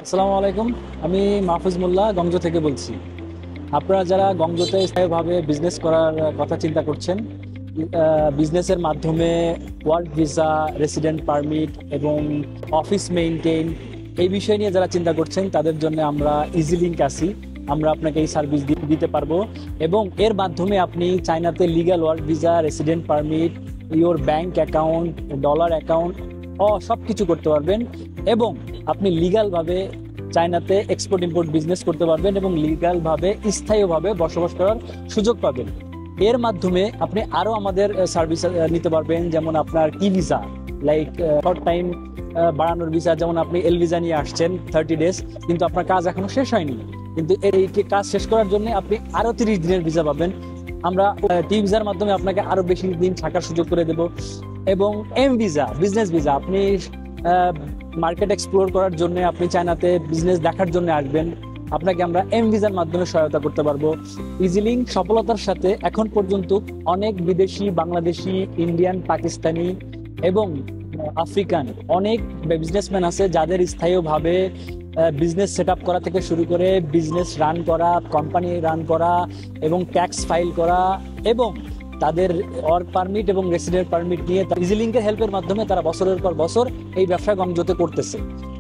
আসসালামু আলাইকুম। আমি মাহফুজ মোল্লা গংজো থেকে বলছি। আপনারা যারা গংজোতে স্থায়ীভাবে বিজনেস করার কথা চিন্তা করছেন, বিজনেসের মাধ্যমে ওয়ার্ক ভিসা, রেসিডেন্ট পারমিট এবং অফিস মেইনটেইন এই বিষয় নিয়ে যারা চিন্তা করছেন তাদের জন্য আমরা ইজি লিঙ্ক আছি। আমরা আপনাকে এই সার্ভিস দিতে পারবো এবং এর মাধ্যমে আপনি চায়নাতে legal work visa, resident permit, your bank account, dollar account সব কিছু করতে পারবেন এবং আপনি লিগ্যালভাবে চায়নাতে এক্সপোর্ট ইম্পোর্ট বিজনেস করতে পারবেন এবং লিগ্যালভাবে স্থায়ীভাবে বসবাস করার সুযোগ পাবেন। এর মাধ্যমে আপনি আরও আমাদের সার্ভিস নিতে পারবেন, যেমন আপনার ই ভিসা, লাইক শর্ট টাইম বাড়ানোর ভিসা। যেমন আপনি এল ভিসা নিয়ে আসছেন 30 ডেজ, কিন্তু আপনার কাজ এখনো শেষ হয়নি, কিন্তু এই কাজ শেষ করার জন্য আপনি আরও 30 দিনের ভিসা পাবেন। আমরা টি ভিসার মাধ্যমে আপনাকে আরও বেশি দিন থাকার সুযোগ করে দেব। এবং এম ভিসা, বিজনেস ভিসা, আপনি মার্কেট এক্সপ্লোর করার জন্য, আপনি চায়নাতে বিজনেস দেখার জন্য আসবেন, আপনাকে আমরা এম ভিসার মাধ্যমে সহায়তা করতে পারবো। ইজিলিঙ্ক সফলতার সাথে এখন পর্যন্ত অনেক বিদেশি, বাংলাদেশি, ইন্ডিয়ান, পাকিস্তানি এবং আফ্রিকান অনেক বিজনেসম্যান আছে যাদের স্থায়ীভাবে বিজনেস সেট আপ করা থেকে শুরু করে বিজনেস রান করা, কোম্পানি রান করা এবং ট্যাক্স ফাইল করা এবং তাদের ওয়ার্ক পারমিট এবং রেসিডেন্ট পারমিট নিয়ে ইজিলিঙ্কের হেল্পের মাধ্যমে তারা বছরের পর বছর এই ব্যবসা গংজোতে করতেছে।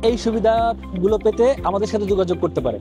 এই সুবিধাগুলো পেতে আমাদের সাথে যোগাযোগ করতে পারে।